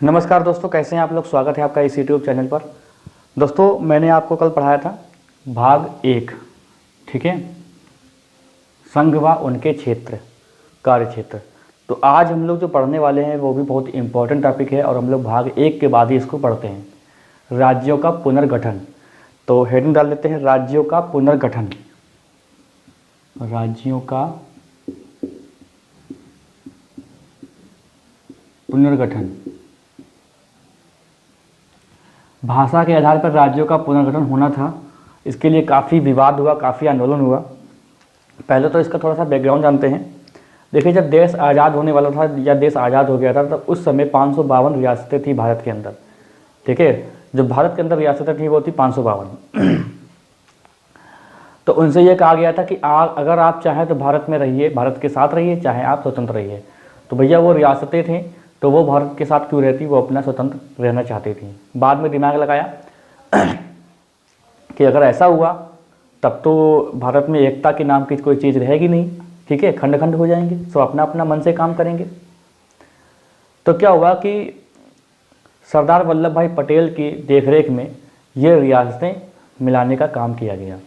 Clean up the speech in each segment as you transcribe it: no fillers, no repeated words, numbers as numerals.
नमस्कार दोस्तों, कैसे हैं आप लोग। स्वागत है आपका इस यूट्यूब चैनल पर। दोस्तों, मैंने आपको कल पढ़ाया था भाग 1, ठीक है, संघ व उनके क्षेत्र, कार्य क्षेत्र। तो आज हम लोग जो पढ़ने वाले हैं वो भी बहुत इंपॉर्टेंट टॉपिक है और हम लोग भाग 1 के बाद ही इसको पढ़ते हैं, राज्यों का पुनर्गठन। तो हेडिंग डाल देते हैं, राज्यों का पुनर्गठन। राज्यों का पुनर्गठन। भाषा के आधार पर राज्यों का पुनर्गठन होना था। इसके लिए काफ़ी विवाद हुआ, काफ़ी आंदोलन हुआ। पहले तो इसका थोड़ा सा बैकग्राउंड जानते हैं। देखिए, जब देश आज़ाद होने वाला था या देश आज़ाद हो गया था, तब उस समय 552 रियासतें थी भारत के अंदर, ठीक है। जो भारत के अंदर रियासतें थी वो थी 552। तो उनसे ये कहा गया था कि अगर आप चाहें तो भारत में रहिए, भारत के साथ रहिए, चाहे आप स्वतंत्र रहिए। तो भैया वो रियासतें थीं, तो वो भारत के साथ क्यों रहती, वो अपना स्वतंत्र रहना चाहती थी। बाद में दिमाग लगाया कि अगर ऐसा हुआ तब तो भारत में एकता के नाम की कोई चीज़ रहेगी नहीं, ठीक है, खंड खंड हो जाएंगे, सब अपना अपना मन से काम करेंगे। तो क्या हुआ कि सरदार वल्लभ भाई पटेल की देखरेख में ये रियासतें मिलाने का काम किया गया।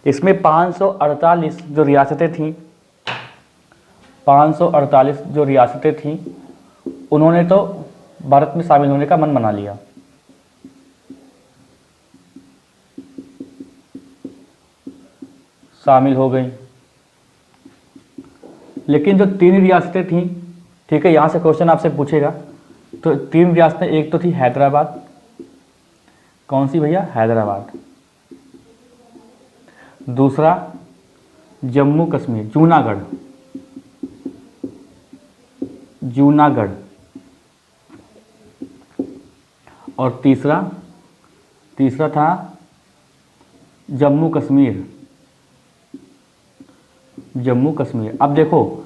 इसमें 548 जो रियासतें थीं, 548 जो रियासतें थीं, उन्होंने तो भारत में शामिल होने का मन बना लिया। शामिल हो गई। लेकिन जो 3 रियासतें थीं, ठीक है, यहाँ से क्वेश्चन आपसे पूछेगा। तो 3 रियासतें, एक तो थी हैदराबाद। कौन सी भैया? हैदराबाद। दूसरा जम्मू कश्मीर, जूनागढ़, जूनागढ़। और तीसरा था जम्मू कश्मीर, जम्मू कश्मीर। अब देखो,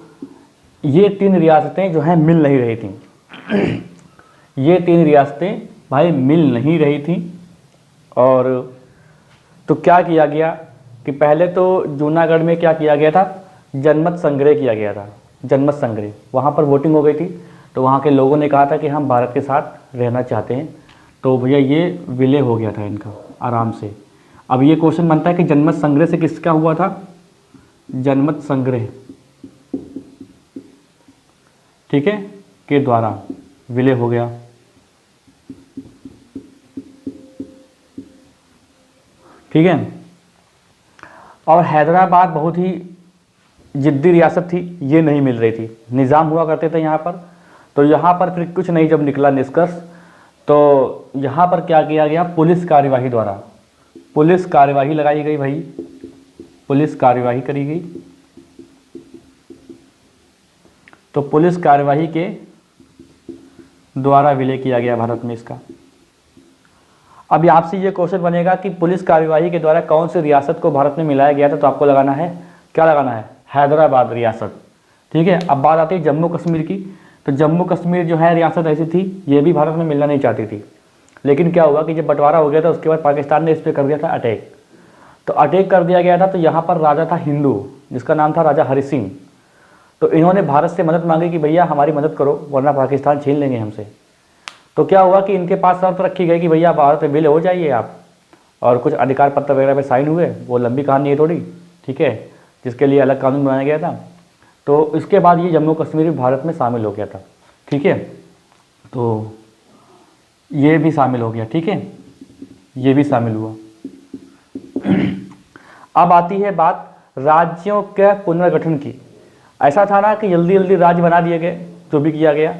ये 3 रियासतें जो हैं मिल नहीं रही थी। ये 3 रियासतें भाई मिल नहीं रही थी। और तो क्या किया गया कि पहले तो जूनागढ़ में क्या किया गया था, जनमत संग्रह किया गया था। जनमत संग्रह, वहाँ पर वोटिंग हो गई थी। तो वहाँ के लोगों ने कहा था कि हम भारत के साथ रहना चाहते हैं। तो भैया ये विलय हो गया था इनका आराम से। अब ये क्वेश्चन बनता है कि जनमत संग्रह से किसका हुआ था? जनमत संग्रह, ठीक है, के द्वारा विलय हो गया। ठीक है। और हैदराबाद बहुत ही जिद्दी रियासत थी, ये नहीं मिल रही थी। निज़ाम हुआ करते थे यहाँ पर। तो यहाँ पर फिर कुछ नहीं जब निकला निष्कर्ष, तो यहाँ पर क्या किया गया, पुलिस कार्यवाही द्वारा, पुलिस कार्यवाही लगाई गई भाई, पुलिस कार्यवाही करी गई। तो पुलिस कार्यवाही के द्वारा विलय किया गया भारत में इसका। अब आपसे ये क्वेश्चन बनेगा कि पुलिस कार्यवाही के द्वारा कौन सी रियासत को भारत में मिलाया गया था। तो आपको लगाना है, क्या लगाना है? हैदराबाद रियासत, ठीक है। अब बात आती है जम्मू कश्मीर की। तो जम्मू कश्मीर जो है रियासत ऐसी थी, ये भी भारत में मिलना नहीं चाहती थी। लेकिन क्या हुआ कि जब बंटवारा हो गया था, उसके बाद पाकिस्तान ने इस पर कर दिया था अटैक। तो अटैक कर दिया गया था। तो यहाँ पर राजा था हिंदू, जिसका नाम था राजा हरि सिंह। तो इन्होंने भारत से मदद मांगी कि भैया हमारी मदद करो, वरना पाकिस्तान छीन लेंगे हमसे। तो क्या हुआ कि इनके पास शर्त रखी गई कि भैया भारत में विलय हो जाइए आप, और कुछ अधिकार पत्र वगैरह पे साइन हुए। वो लंबी कहानी है थोड़ी, ठीक है, जिसके लिए अलग कानून बनाया गया था। तो इसके बाद ये जम्मू कश्मीर भारत में शामिल हो गया था, ठीक है। तो ये भी शामिल हो गया, ठीक है, ये भी शामिल हुआ। अब आती है बात राज्यों के पुनर्गठन की। ऐसा था ना कि जल्दी जल्दी राज्य बना दिए गए, जो भी किया गया।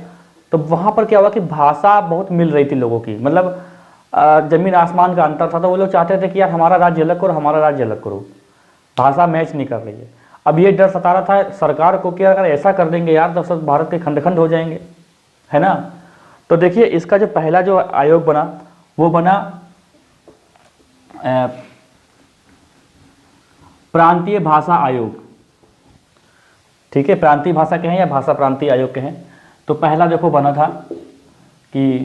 तो वहाँ पर क्या हुआ कि भाषा बहुत मिल रही थी लोगों की, मतलब जमीन आसमान का अंतर था। तो वो लोग चाहते थे कि यार हमारा राज्य अलग करो, हमारा राज्य अलग करो, भाषा मैच नहीं कर रही है। अब ये डर सता रहा था सरकार को कि अगर ऐसा कर देंगे यार तो सब भारत के खंड खंड हो जाएंगे, है ना। तो देखिए, इसका जो पहला जो आयोग बना, वो बना प्रांतीय भाषा आयोग, ठीक है। प्रांतीय भाषा कहें या भाषा प्रांतीय आयोग कहें। तो पहला देखो बना था कि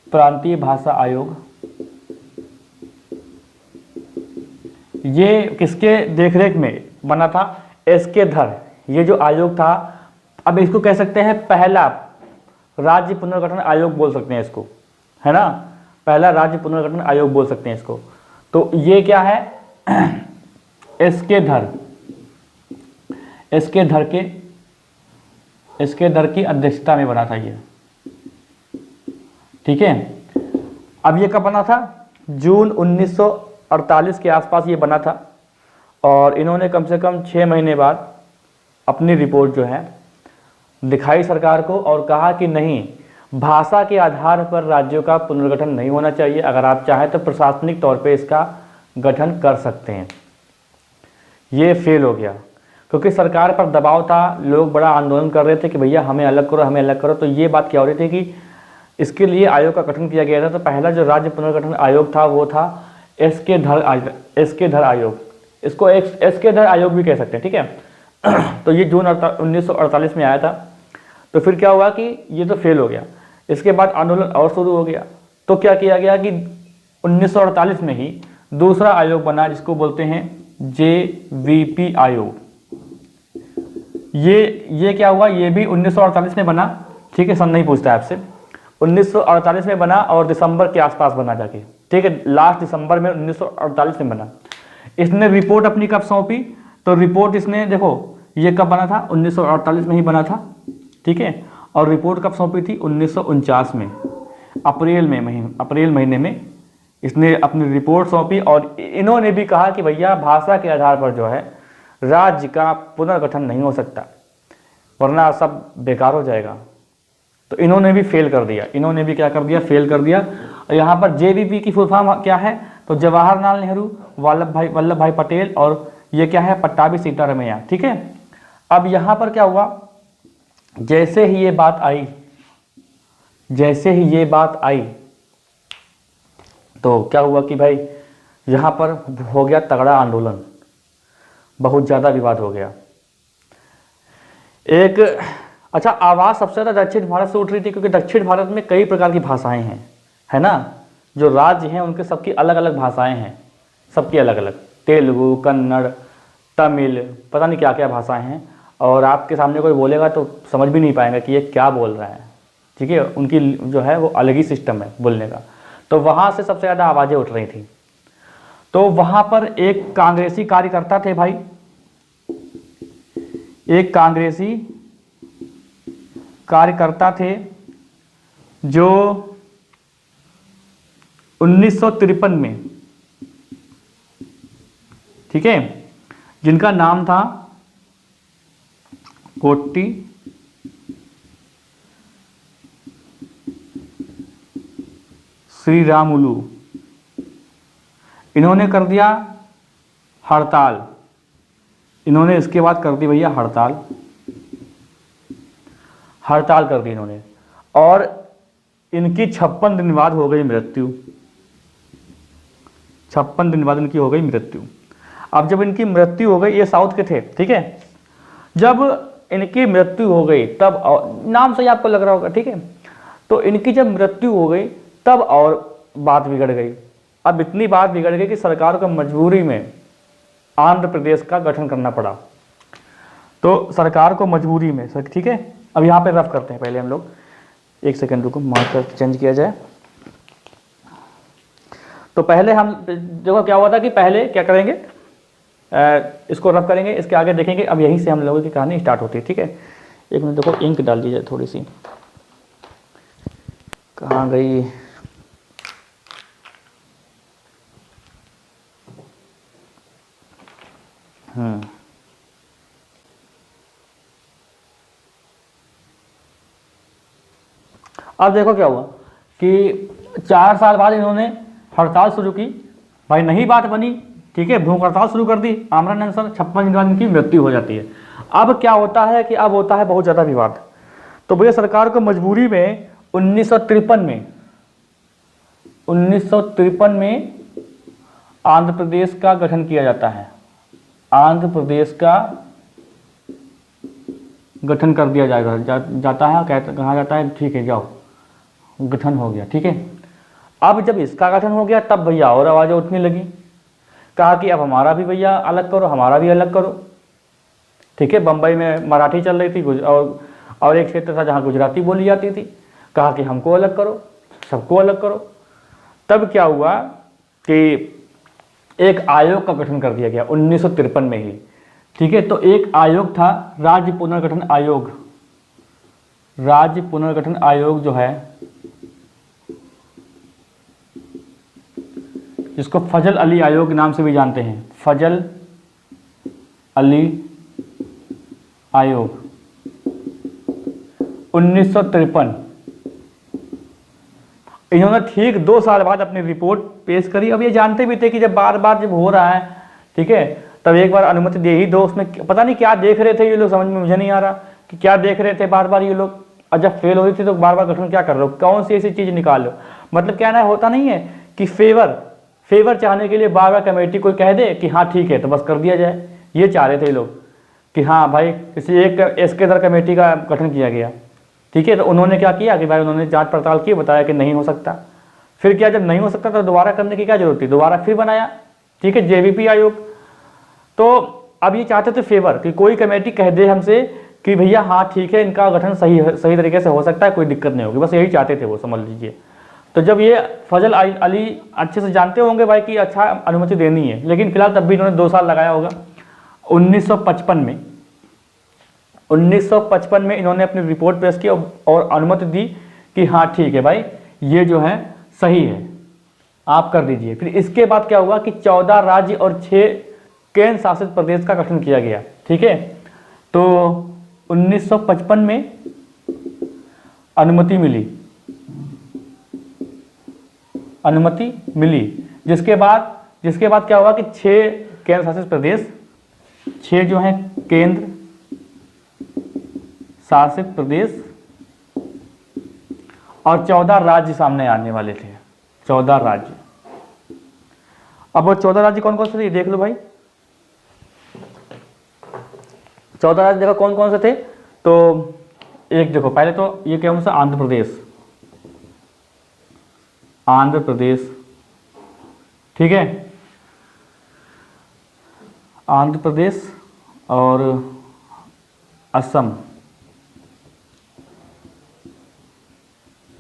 प्रांतीय भाषा आयोग। ये किसके देखरेख में बना था? एसके धर, ये जो आयोग था, अब इसको कह सकते हैं पहला राज्य पुनर्गठन आयोग बोल सकते हैं इसको, है ना, पहला राज्य पुनर्गठन आयोग बोल सकते हैं इसको। तो ये क्या है, एसके धर, एसके धर की अध्यक्षता में बना था ये, ठीक है। अब ये कब बना था, जून 1948 के आसपास ये बना था, और इन्होंने कम से कम 6 महीने बाद अपनी रिपोर्ट जो है दिखाई सरकार को, और कहा कि नहीं, भाषा के आधार पर राज्यों का पुनर्गठन नहीं होना चाहिए, अगर आप चाहें तो प्रशासनिक तौर पे इसका गठन कर सकते हैं। ये फेल हो गया, क्योंकि सरकार पर दबाव था, लोग बड़ा आंदोलन कर रहे थे कि भैया हमें अलग करो, हमें अलग करो। तो ये बात क्या हो रही थी कि इसके लिए आयोग का गठन किया गया था। तो पहला जो राज्य पुनर्गठन आयोग था वो था एसके धर आयोग, इसको एसके धर आयोग भी कह सकते हैं, ठीक है। तो ये जून 1948 में आया था। तो फिर क्या हुआ कि ये तो फेल हो गया, इसके बाद आंदोलन और शुरू हो गया। तो क्या किया गया कि 1948 में ही दूसरा आयोग बना, जिसको बोलते हैं जेवीपी आयोग। ये क्या हुआ, ये भी 1948 में बना, ठीक है, सन नहीं पूछता है आपसे। 1948 में बना और दिसंबर के आसपास बना जाके, ठीक है, लास्ट दिसंबर में 1948 में बना। इसने रिपोर्ट अपनी कब सौंपी, तो रिपोर्ट इसने, देखो ये कब बना था, 1948 में ही बना था, ठीक है। और रिपोर्ट कब सौंपी थी, 1949 में, अप्रैल महीने में इसने अपनी रिपोर्ट सौंपी। और इन्होंने भी कहा कि भैया भाषा के आधार पर जो है राज्य का पुनर्गठन नहीं हो सकता, वरना सब बेकार हो जाएगा। तो इन्होंने भी फेल कर दिया, इन्होंने भी क्या कर दिया, फेल कर दिया। और यहाँ पर जेवीपी की फुल फॉर्म क्या है, तो जवाहरलाल नेहरू वल्लभ भाई पटेल, और ये क्या है, पट्टाभी सीतारमैया, ठीक है। अब यहाँ पर क्या हुआ, जैसे ही ये बात आई तो क्या हुआ कि भाई यहाँ पर हो गया तगड़ा आंदोलन, बहुत ज़्यादा विवाद हो गया। अच्छा, आवाज़ सबसे ज़्यादा दक्षिण भारत से उठ रही थी, क्योंकि दक्षिण भारत में कई प्रकार की भाषाएं हैं, है ना, जो राज्य हैं उनके सबकी अलग अलग भाषाएं हैं, सबकी अलग अलग, तेलुगु, कन्नड़, तमिल, पता नहीं क्या क्या भाषाएं हैं। और आपके सामने कोई बोलेगा तो समझ भी नहीं पाएंगे कि ये क्या बोल रहा है, ठीक है, उनकी जो है वो अलग ही सिस्टम है बोलने का। तो वहाँ से सबसे ज़्यादा आवाज़ें उठ रही थी। तो वहाँ पर एक कांग्रेसी कार्यकर्ता थे भाई, एक कांग्रेसी कार्यकर्ता थे जो 1953 में, ठीक है, जिनका नाम था कोट्टी श्री रामुलू। इन्होंने कर दिया हड़ताल, इन्होंने इसके बाद कर दी भैया हड़ताल कर दी इन्होंने, और इनकी 56 दिन बाद हो गई मृत्यु, 56 दिन बाद इनकी हो गई मृत्यु। अब जब इनकी मृत्यु हो गई, ये साउथ के थे, ठीक है, जब इनकी मृत्यु हो गई तब, नाम से ही आपको लग रहा होगा, ठीक है, तो इनकी जब मृत्यु हो गई तब और बात बिगड़ गई। अब इतनी बात बिगड़ गई कि सरकार को मजबूरी में आंध्र प्रदेश का गठन करना पड़ा। तो सरकार को मजबूरी में, ठीक है, अब यहाँ पे रफ करते हैं, पहले हम लोग एक सेकंड रुको, मार्कर चेंज किया जाए। तो पहले हम देखो क्या हुआ था कि पहले क्या करेंगे, इसको रफ करेंगे, इसके आगे देखेंगे। अब यहीं से हम लोगों की कहानी स्टार्ट होती है, ठीक है। एक मिनट देखो, इंक डाल दीजिए थोड़ी सी, कहाँ गई, अब देखो क्या हुआ कि 4 साल बाद इन्होंने हड़ताल शुरू की, भाई नहीं बात बनी, ठीक है, भूख हड़ताल शुरू कर दी, आमरण अनशन, 56 दिन बाद इनकी मृत्यु हो जाती है। अब क्या होता है कि अब होता है बहुत ज़्यादा विवाद। तो भैया सरकार को मजबूरी में 1953 में आंध्र प्रदेश का गठन किया जाता है, आंध्र प्रदेश का गठन कर दिया जाता है, कहा जाता है ठीक है जाओ, गठन हो गया, ठीक है। अब जब इसका गठन हो गया तब भैया और आवाज़ें उठने लगी, कहा कि अब हमारा भी भैया अलग करो, हमारा भी अलग करो। ठीक है। बम्बई में मराठी चल रही थी और एक क्षेत्र था जहाँ गुजराती बोली जाती थी। कहा कि हमको अलग करो, सबको अलग करो। तब क्या हुआ कि एक आयोग का गठन कर दिया गया 1953 में ही, ठीक है। तो एक आयोग था राज्य पुनर्गठन आयोग। राज्य पुनर्गठन आयोग जो है, जिसको फजल अली आयोग के नाम से भी जानते हैं, फजल अली आयोग 1953। इन्होंने ठीक 2 साल बाद अपनी रिपोर्ट पेश करी। अब ये जानते भी थे कि जब बार बार जब हो रहा है, ठीक है, तब एक बार अनुमति दे ही दो। उसमें पता नहीं क्या देख रहे थे ये लोग, समझ में मुझे नहीं आ रहा कि क्या देख रहे थे बार बार ये लोग। और जब फेल हो रही थी तो बार बार गठन क्या कर रहे हो, कौन सी ऐसी चीज़ निकालो। मतलब क्या ना, होता नहीं है कि फेवर चाहने के लिए बार बार कमेटी कोई कह दे कि हाँ ठीक है तो बस कर दिया जाए। ये चाह रहे थे लोग कि हाँ भाई किसी एक इसके इधर कमेटी का गठन किया गया, ठीक है। तो उन्होंने क्या किया कि भाई उन्होंने जांच पड़ताल की, बताया कि नहीं हो सकता। फिर क्या, जब नहीं हो सकता तो दोबारा करने की क्या जरूरत थी, दोबारा फिर बनाया, ठीक है, जेवीपी आयोग। तो अब ये चाहते थे फेवर कि कोई कमेटी कह दे हमसे कि भैया हाँ ठीक है इनका गठन सही तरीके से हो सकता है, कोई दिक्कत नहीं होगी, बस यही चाहते थे वो, समझ लीजिए। तो जब ये फजल अली अच्छे से जानते होंगे भाई कि अच्छा अनुमति देनी है, लेकिन फिलहाल तब भी इन्होंने 2 साल लगाया होगा। 1955 में इन्होंने अपनी रिपोर्ट पेश की और अनुमति दी कि हाँ ठीक है भाई ये जो है सही है, आप कर दीजिए। फिर इसके बाद क्या हुआ कि 14 राज्य और 6 केंद्र शासित प्रदेश का गठन किया गया, ठीक है। तो 1955 में अनुमति मिली, जिसके बाद क्या हुआ कि 6 केंद्र शासित प्रदेश, 6 जो हैं केंद्र शासित प्रदेश और 14 राज्य सामने आने वाले थे, 14 राज्य। अब वो 14 राज्य कौन कौन से थे देख लो भाई। 14 राज्य देखो कौन कौन से थे। तो एक देखो, पहले तो ये क्या सा आंध्र प्रदेश, ठीक है, आंध्र प्रदेश और असम,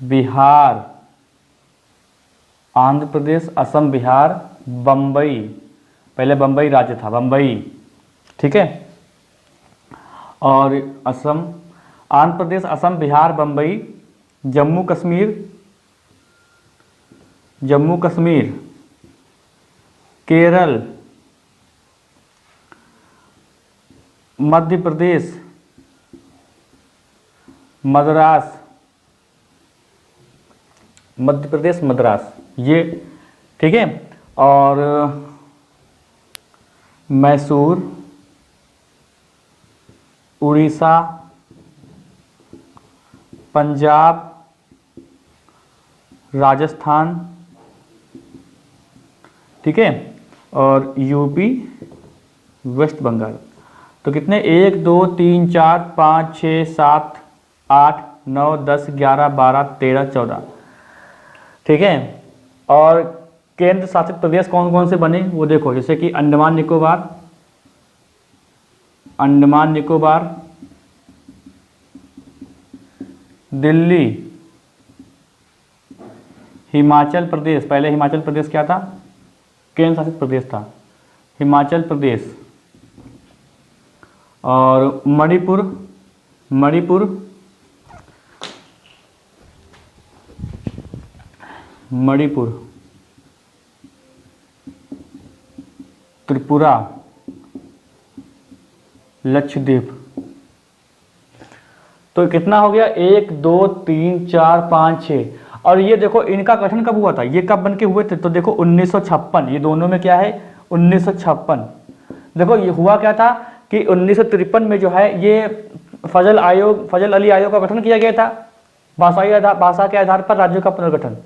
बिहार, आंध्र प्रदेश, असम, बिहार, बम्बई, पहले बम्बई राज्य था, बम्बई, ठीक है, और असम, आंध्र प्रदेश, असम, बिहार, बम्बई, जम्मू कश्मीर, केरल, मध्य प्रदेश, मद्रास, ये ठीक है, और मैसूर, उड़ीसा, पंजाब, राजस्थान, ठीक है, और यूपी, वेस्ट बंगाल। तो कितने, 1 2 3 4 5 6 7 8 9 10 11 12 13 14, ठीक है। और केंद्र शासित प्रदेश कौन कौन से बने वो देखो, जैसे कि अंडमान निकोबार, दिल्ली, हिमाचल प्रदेश, पहले हिमाचल प्रदेश क्या था, केंद्र शासित प्रदेश था, हिमाचल प्रदेश, और मणिपुर, त्रिपुरा, लक्षद्वीप। तो कितना हो गया, 1 2 3 4 5 6। और ये देखो इनका गठन कब हुआ था, ये कब बन के हुए थे, तो देखो 1956, ये दोनों में क्या है 1956। देखो ये हुआ क्या था कि 1953 में जो है ये फजल अली आयोग का गठन किया गया था, भाषा के आधार पर राज्यों का पुनर्गठन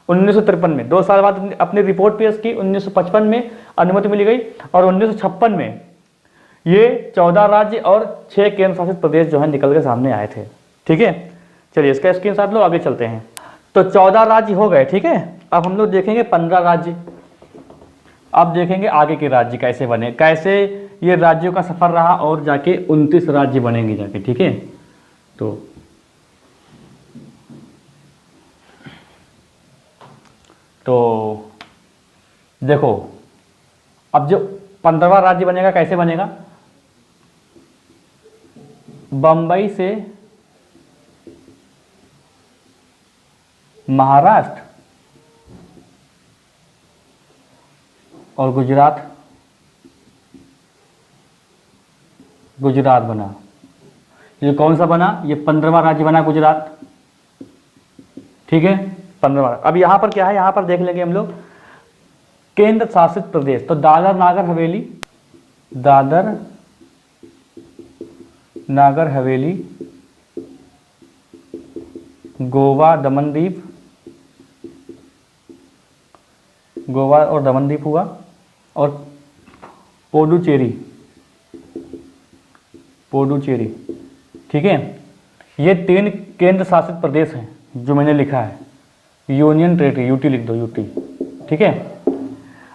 1953 में। 2 साल बाद अपनी रिपोर्ट पेश की, 1955 में अनुमति मिली गई, और 1956 में ये 14 राज्य और 6 केंद्र शासित प्रदेश जो है निकल के सामने आए थे, ठीक है। चलिए इसका स्क्रीनशॉट लो, आगे चलते हैं। तो 14 राज्य हो गए, ठीक है। अब हम लोग देखेंगे 15 राज्य। अब देखेंगे आगे के राज्य कैसे बने, कैसे ये राज्यों का सफर रहा और जाके 29 राज्य बनेंगे जाके, ठीक है। तो देखो अब जो 15वां राज्य बनेगा कैसे बनेगा, बंबई से महाराष्ट्र और गुजरात बना। ये कौन सा बना, ये 15वां राज्य बना गुजरात, ठीक है 15वां। अब यहां पर क्या है, यहां पर देख लेंगे हम लोग केंद्र शासित प्रदेश। तो दादर नागर हवेली, गोवा और दमनदीप हुआ, और पुडुचेरी, ठीक है। ये 3 केंद्र शासित प्रदेश हैं जो मैंने लिखा है, यूनियन टेरिटरी, यूटी लिख दो, यूटी, ठीक है।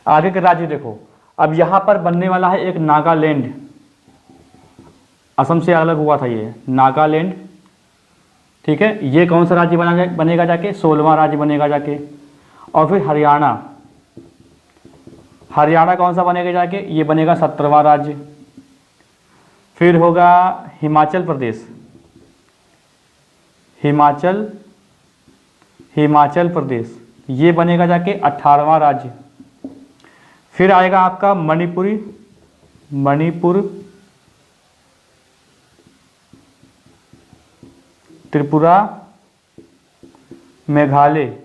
आगे के राज्य देखो, अब यहां पर बनने वाला है एक नागालैंड, असम से अलग हुआ था ये नागालैंड, ठीक है। ये कौन सा राज्य बनेगा जाके, 16वां राज्य बनेगा जाके। और फिर हरियाणा कौन सा बनेगा जाके, ये बनेगा 17वां राज्य। फिर होगा हिमाचल प्रदेश, ये बनेगा जाके 18वां राज्य। फिर आएगा आपका मणिपुर, त्रिपुरा, मेघालय,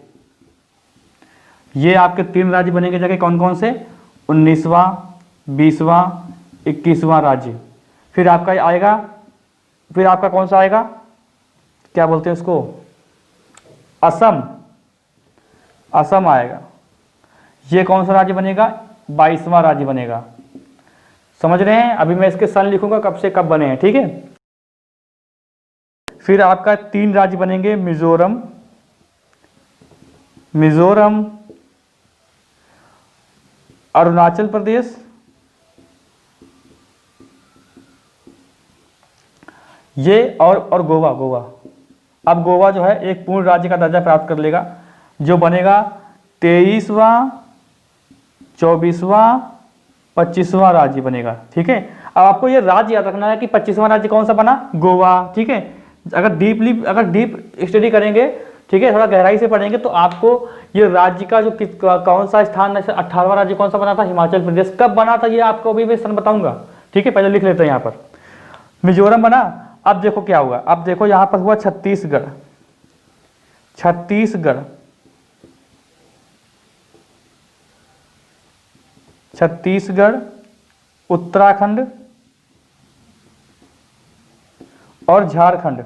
ये आपके 3 राज्य बनेंगे जाके, कौन कौन से, 19वां, 20वां, 21वां राज्य। फिर आपका कौन सा आएगा, क्या बोलते हैं उसको, असम आएगा। ये कौन सा राज्य बनेगा, 22वां राज्य बनेगा। समझ रहे हैं, अभी मैं इसके सन लिखूंगा कब से कब बने हैं, ठीक है। फिर आपका 3 राज्य बनेंगे, मिजोरम, अरुणाचल प्रदेश, ये और गोवा। अब गोवा जो है एक पूर्ण राज्य का दर्जा प्राप्त कर लेगा, जो बनेगा 23वां, 24वां, 25वां राज्य बनेगा, ठीक है। अब आपको ये राज्य याद रखना है कि 25वां राज्य कौन सा बना, गोवा, ठीक है। अगर डीप स्टडी करेंगे, ठीक है, थोड़ा गहराई से पढ़ेंगे तो आपको ये राज्य का जो कौन सा स्थान, जैसे 18वां राज्य कौन सा बना था, हिमाचल प्रदेश, कब बना था ये आपको अभी मैं सन बताऊंगा, ठीक है। पहले लिख लेते हैं, यहाँ पर मिजोरम बना। अब देखो क्या हुआ, अब देखो यहाँ पर हुआ छत्तीसगढ़, उत्तराखंड और झारखंड।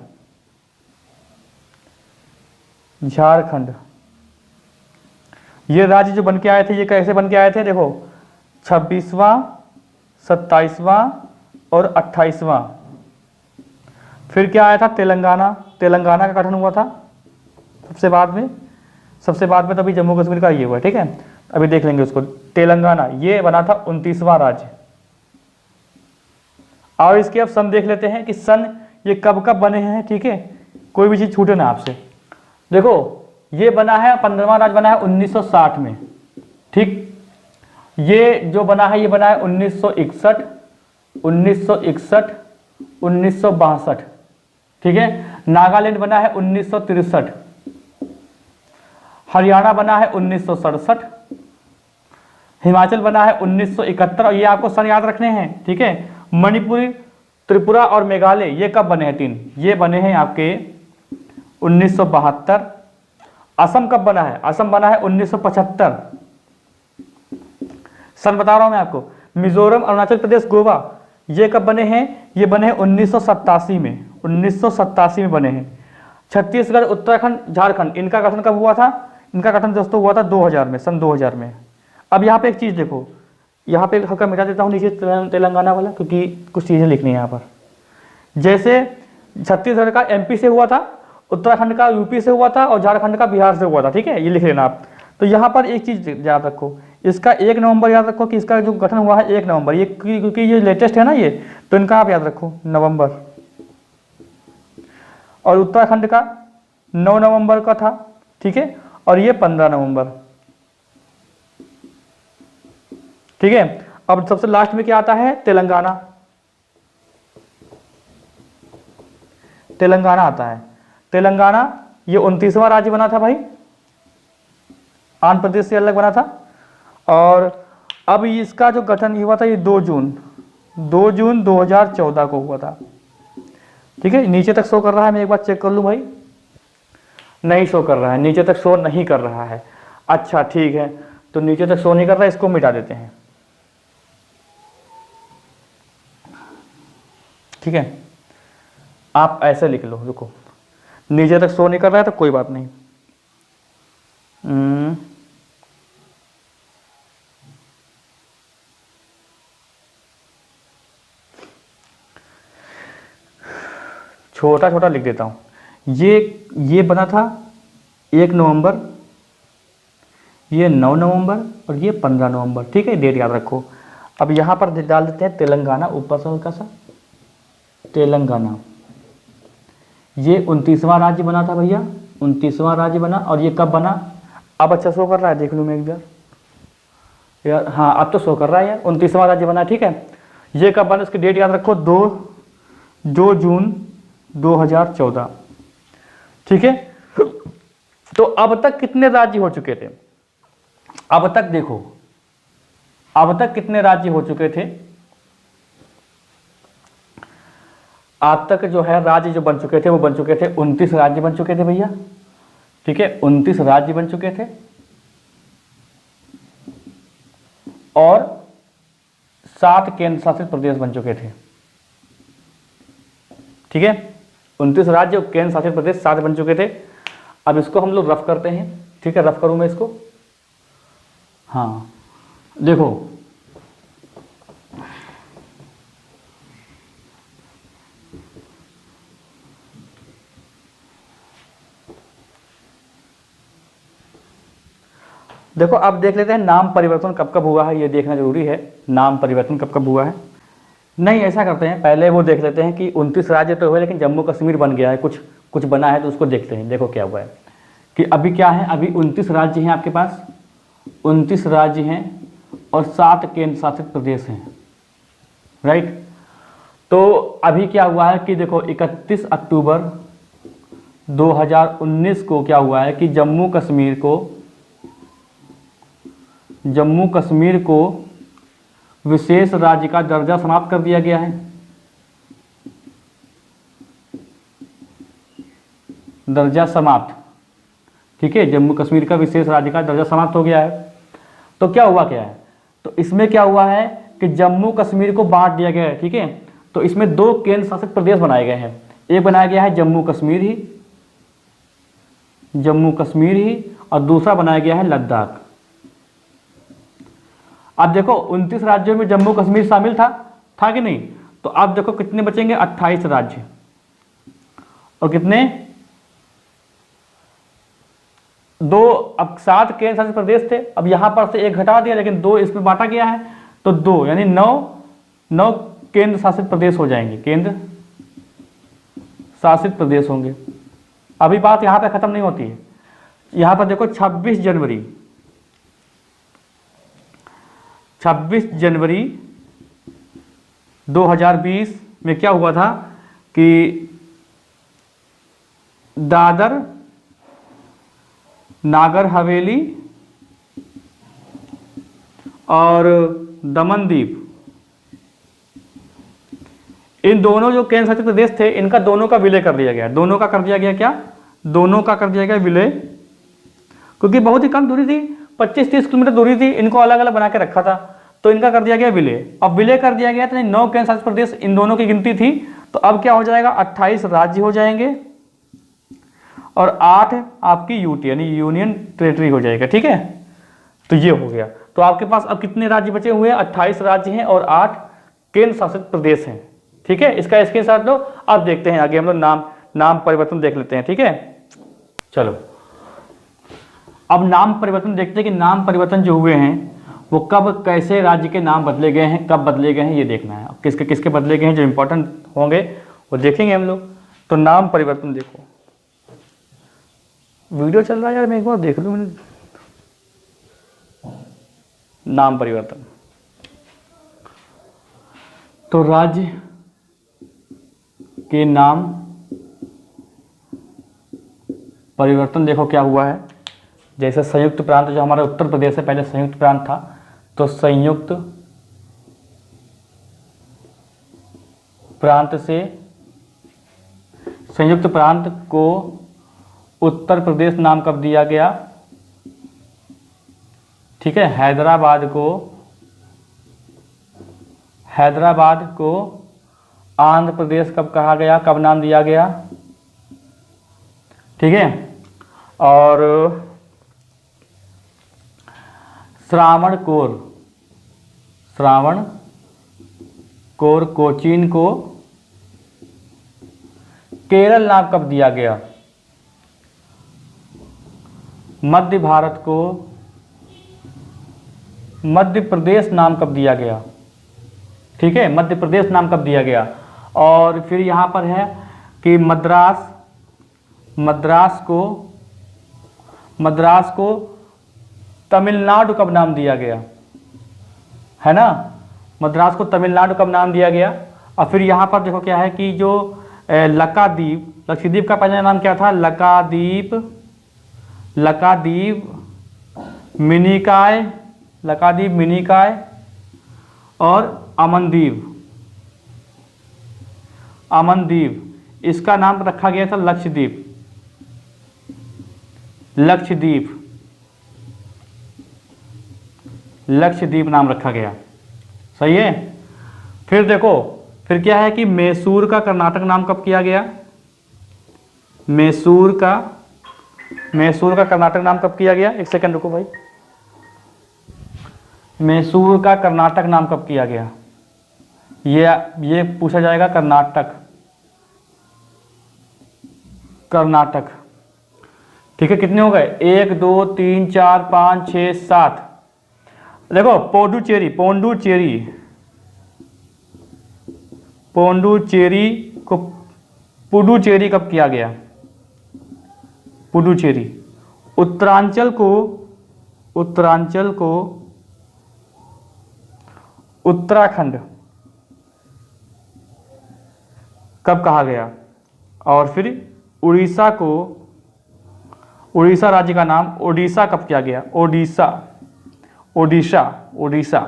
ये राज्य जो बन के आए थे, ये कैसे बन के आए थे, देखो 26वां, 27वां और 28वां। फिर क्या आया था, तेलंगाना का गठन हुआ था सबसे बाद में तो अभी जम्मू कश्मीर का ये हुआ, ठीक है। अभी देख लेंगे उसको, तेलंगाना ये बना था 29वां राज्य। और इसके अब सन देख लेते हैं कि सन ये कब बने हैं, ठीक है, कोई भी चीज छूटे ना आपसे। देखो ये बना है 15वां राज्य बना है 1960 में, ठीक। ये जो बना है, ये बना है 1961, 1962, ठीक है। नागालैंड बना है 1963, हरियाणा बना है 1967, हिमाचल बना है 1971, और ये आपको सन याद रखने हैं, ठीक है। मणिपुर, त्रिपुरा और मेघालय ये कब बने हैं, 3 ये बने हैं आपके 1972। असम कब बना है, असम बना है 1975, सन बता रहा हूं मैं आपको। मिजोरम, अरुणाचल प्रदेश, गोवा ये कब बने हैं, ये बने हैं 1987 में बने हैं। छत्तीसगढ़, उत्तराखंड, झारखंड, इनका गठन कब हुआ था, इनका गठन दोस्तों हुआ था 2000 में, सन 2000 में। अब यहाँ पे एक चीज देखो, यहाँ पे हल्का मिटा देता हूँ नीचे तेलंगाना वाला, क्योंकि कुछ चीजें लिखनी है यहाँ पर। जैसे छत्तीसगढ़ का एमपी से हुआ था, उत्तराखंड का यूपी से हुआ था और झारखंड का बिहार से हुआ था, ठीक है, ये लिख लेना आप। तो यहाँ पर एक चीज याद रखो, इसका 1 नवंबर याद रखो कि इसका जो गठन हुआ है 1 नवंबर, ये क्योंकि ये लेटेस्ट है ना ये, तो इनका आप याद रखो नवंबर। और उत्तराखंड का 9 नवंबर का था, ठीक है, और ये 15 नवंबर, ठीक है। अब सबसे लास्ट में क्या आता है, तेलंगाना। तेलंगाना आता है। तेलंगाना ये 29वां राज्य बना था भाई, आंध्र प्रदेश से अलग बना था। और अब इसका जो गठन हुआ था ये 2 जून 2014 को हुआ था, ठीक है। नीचे तक शो कर रहा है, मैं एक बार चेक कर लूं भाई, नहीं शो कर रहा है, नीचे तक शो नहीं कर रहा है। अच्छा ठीक है, तो नीचे तक शो नहीं कर रहा है, इसको मिटा देते हैं, ठीक है। आप ऐसे लिख लो, रुको, नीचे तक शो नहीं कर रहा है तो कोई बात नहीं। छोटा छोटा लिख देता हूं। ये बना था 1 नवंबर, ये 9 नवंबर और ये 15 नवंबर, ठीक है, डेट याद रखो। अब यहां पर डाल देते हैं तेलंगाना, ऊपर से हल्का सा तेलंगाना। ये 29वां राज्य बना था भैया, 29वां राज्य बना। और ये कब बना, अब अच्छा शो कर रहा है, देख लूँ मैं एक बार यार, हाँ अब तो शो कर रहा है यार, 29वां राज्य बना, ठीक है। ये कब बना, इसकी डेट याद रखो, 2 जून 2014, ठीक है। तो अब तक कितने राज्य हो चुके थे, अब तक देखो, अब तक कितने राज्य हो चुके थे, आज तक जो है राज्य जो बन चुके थे वो बन चुके थे 29 राज्य बन चुके थे भैया, ठीक है, 29 राज्य बन चुके थे। और 7 केंद्र शासित प्रदेश बन चुके थे, ठीक है। 29 राज्य और केंद्र शासित प्रदेश 7 बन चुके थे। अब इसको हम लोग रफ करते हैं, ठीक है, रफ करूं मैं इसको। हाँ देखो, देखो अब देख लेते हैं नाम परिवर्तन कब कब हुआ है, ये देखना जरूरी है, नाम परिवर्तन कब कब हुआ है। नहीं, ऐसा करते हैं, पहले वो देख लेते हैं कि 29 राज्य तो हुए लेकिन जम्मू कश्मीर बन गया है, कुछ बना है, तो उसको देखते हैं। देखो क्या हुआ है कि अभी क्या है, अभी 29 राज्य हैं आपके पास, 29 राज्य हैं और 7 केंद्र शासित प्रदेश हैं, राइट। तो अभी क्या हुआ है कि देखो 31 अक्टूबर 2019 को क्या हुआ है कि जम्मू कश्मीर को विशेष राज्य का दर्जा समाप्त कर दिया गया है, दर्जा समाप्त, ठीक है, जम्मू कश्मीर का विशेष राज्य का दर्जा समाप्त हो गया है। तो क्या हुआ क्या है, तो इसमें क्या हुआ है कि जम्मू कश्मीर को बांट दिया गया है, ठीक है। तो इसमें 2 केंद्र शासित प्रदेश बनाए गए हैं, एक बनाया गया है जम्मू कश्मीर ही और दूसरा बनाया गया है लद्दाख। अब देखो 29 राज्यों में जम्मू कश्मीर शामिल था कि नहीं, तो अब देखो कितने बचेंगे, 28 राज्य और कितने 2, अब 7 केंद्र शासित प्रदेश थे, अब यहां पर से 1 घटा दिया लेकिन 2 इसमें बांटा गया है, तो 2 यानी 9 केंद्र शासित प्रदेश हो जाएंगे, केंद्र शासित प्रदेश होंगे। अभी बात यहां पर खत्म नहीं होती है, यहां पर देखो 26 जनवरी 2020 में क्या हुआ था कि दादर नागर हवेली और दमनदीप, इन दोनों जो केंद्र शासित प्रदेश थे इनका दोनों का विलय कर दिया गया, दोनों का कर दिया गया क्या, दोनों का कर दिया गया विलय, क्योंकि बहुत ही कम दूरी थी, 25-30 किलोमीटर दूरी थी, इनको अलग अलग बना के रखा था, तो इनका कर दिया गया विलय। अब विलय कर दिया गया तो 9 केंद्र शासित प्रदेश इन दोनों की गिनती थी, तो अब क्या हो जाएगा, 28 राज्य हो जाएंगे और 8 आपकी यूटी यानी यूनियन टेरिटरी हो जाएगा, ठीक है। तो ये हो गया, तो आपके पास अब कितने राज्य बचे हुए हैं, 28 राज्य हैं और 8 केंद्र शासित प्रदेश हैं, ठीक है। इसका स्क्रीनशॉट लो। अब देखते हैं आगे हम लोग नाम परिवर्तन देख लेते हैं, ठीक है। चलो अब नाम परिवर्तन देखते हैं कि नाम परिवर्तन जो हुए हैं वो कब कैसे राज्य के नाम बदले गए हैं, कब बदले गए हैं, ये देखना है। किसके किसके बदले गए हैं जो इंपॉर्टेंट होंगे वो देखेंगे हम लोग। तो नाम परिवर्तन देखो, वीडियो चल रहा है यार, मैं एक बार देख लूँ। मैंने नाम परिवर्तन, तो राज्य के नाम परिवर्तन देखो क्या हुआ है। जैसे संयुक्त प्रांत, जो हमारा उत्तर प्रदेश है पहले संयुक्त प्रांत था, तो संयुक्त प्रांत से संयुक्त प्रांत को उत्तर प्रदेश नाम कब दिया गया, ठीक है। हैदराबाद को आंध्र प्रदेश कब कहा गया, कब नाम दिया गया, ठीक है। और श्रावणकोर कोचीन को केरल नाम कब दिया गया, मध्य भारत को मध्य प्रदेश नाम कब दिया गया, ठीक है, मध्य प्रदेश नाम कब दिया गया। और फिर यहाँ पर है कि मद्रास को तमिलनाडु कब नाम दिया गया, है ना, मद्रास को तमिलनाडु कब नाम दिया गया। और फिर यहाँ पर देखो क्या है कि जो लक्षद्वीप का पहला नाम क्या था, लकादीप मिनिकाय और अमनदीप, इसका नाम रखा गया था लक्षद्वीप नाम रखा गया, सही है। फिर देखो फिर क्या है कि मैसूर का कर्नाटक नाम कब किया गया, मैसूर का कर्नाटक नाम कब किया गया, एक सेकंड रुको भाई, मैसूर का कर्नाटक नाम कब किया गया, ये पूछा जाएगा। कर्नाटक, ठीक है। कितने हो गए, 1 2 3 4 5 6 7। देखो पोंडुचेरी को पुडुचेरी कब किया गया, पुडुचेरी। उत्तरांचल को उत्तराखंड कब कहा गया। और फिर उड़ीसा राज्य का नाम ओडिशा कब किया गया, ओडिशा,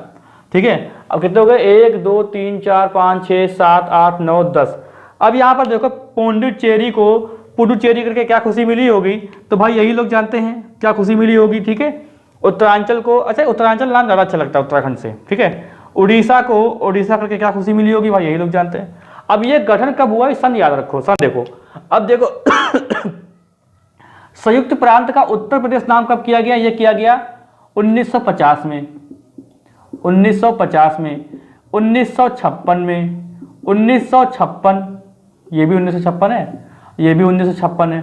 ठीक है। अब कितने हो गए, 1 2 3 4 5 6 7 8 9 10। अब यहाँ पर देखो पोंडुचेरी को पुडुचेरी करके क्या खुशी मिली होगी, तो भाई यही लोग जानते हैं क्या खुशी मिली होगी, ठीक है। उत्तरांचल को, अच्छा उत्तरांचल नाम ज़्यादा अच्छा लगता है उत्तराखंड से, ठीक है। उड़ीसा को ओडिशा करके क्या खुशी मिली होगी, भाई यही लोग जानते हैं। अब ये गठन कब हुआ, सन याद रखो, सन देखो। अब देखो संयुक्त प्रांत का उत्तर प्रदेश नाम कब किया गया, ये किया गया 1950 में, 1956 में, 1956, ये भी 1956 है, ये भी 1956 है।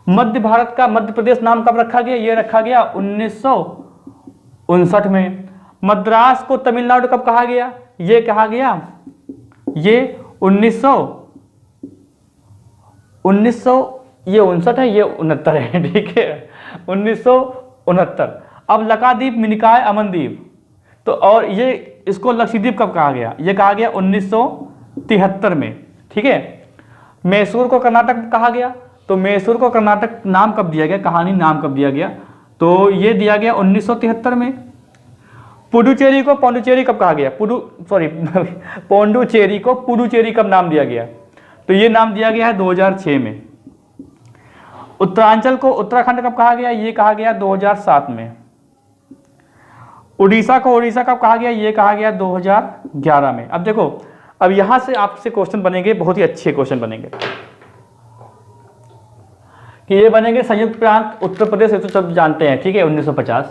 मध्य भारत का मध्य प्रदेश नाम कब रखा गया, ये रखा गया 1959 में। मद्रास को तमिलनाडु कब कहा गया, ये कहा गया, ये 1959 ये 59 है, ये 69 है, ठीक है, 1969। अब लकादीप मिनिकाय अमनदीप, तो और ये इसको लक्षद्वीप कब कहा गया, ये कहा गया 1973 में, ठीक है। मैसूर को कर्नाटक कहा गया, तो मैसूर को कर्नाटक नाम कब दिया गया, कहानी नाम कब दिया गया, तो ये दिया गया 1973 में। पुडुचेरी को पौंडुचेरी कब कहा गया, पौंडुचेरी को पुडुचेरी कब नाम दिया गया, तो ये नाम दिया गया है 2006 में। उत्तरांचल को उत्तराखंड कब कहा गया, ये कहा गया 2007 में। उड़ीसा को ओडिशा कब कहा गया, ये कहा गया 2011 में। अब देखो, अब यहां से आपसे क्वेश्चन बनेंगे, बहुत ही अच्छे क्वेश्चन बनेंगे, कि ये बनेंगे संयुक्त प्रांत उत्तर प्रदेश, तो सब जानते हैं, ठीक है, 1950।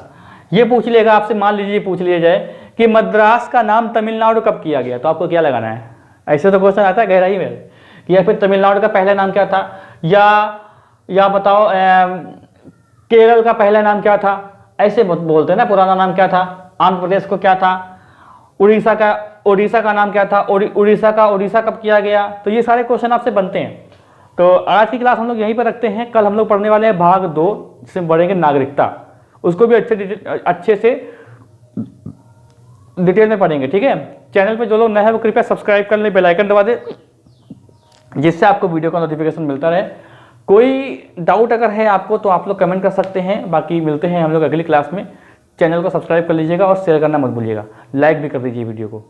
ये पूछ लेगा आपसे, मान लीजिए पूछ लिया जाए कि मद्रास का नाम तमिलनाडु कब किया गया, तो आपको क्या लगाना है। ऐसे तो क्वेश्चन आता है गहराई में कि या फिर तमिलनाडु का पहला नाम क्या था, या बताओ केरल का पहला नाम क्या था, ऐसे बोलते हैं ना, पुराना नाम क्या था, आंध्र प्रदेश को क्या था, उड़ीसा का नाम क्या था, उड़ीसा कब किया गया। तो ये सारे क्वेश्चन आपसे बनते हैं। तो आज की क्लास हम लोग यहीं पर रखते हैं। कल हम लोग पढ़ने वाले हैं भाग 2, जिसमें पढ़ेंगे नागरिकता। उसको भी अच्छे से डिटेल में पढ़ेंगे, ठीक है। चैनल पे जो लोग नए हैं वो कृपया सब्सक्राइब कर ले, बेल आइकन दबा दे, जिससे आपको वीडियो का नोटिफिकेशन मिलता रहे। कोई डाउट अगर है आपको तो आप लोग कमेंट कर सकते हैं। बाकी मिलते हैं हम लोग अगली क्लास में। चैनल को सब्सक्राइब कर लीजिएगा और शेयर करना मत भूलिएगा, लाइक भी कर दीजिए वीडियो को।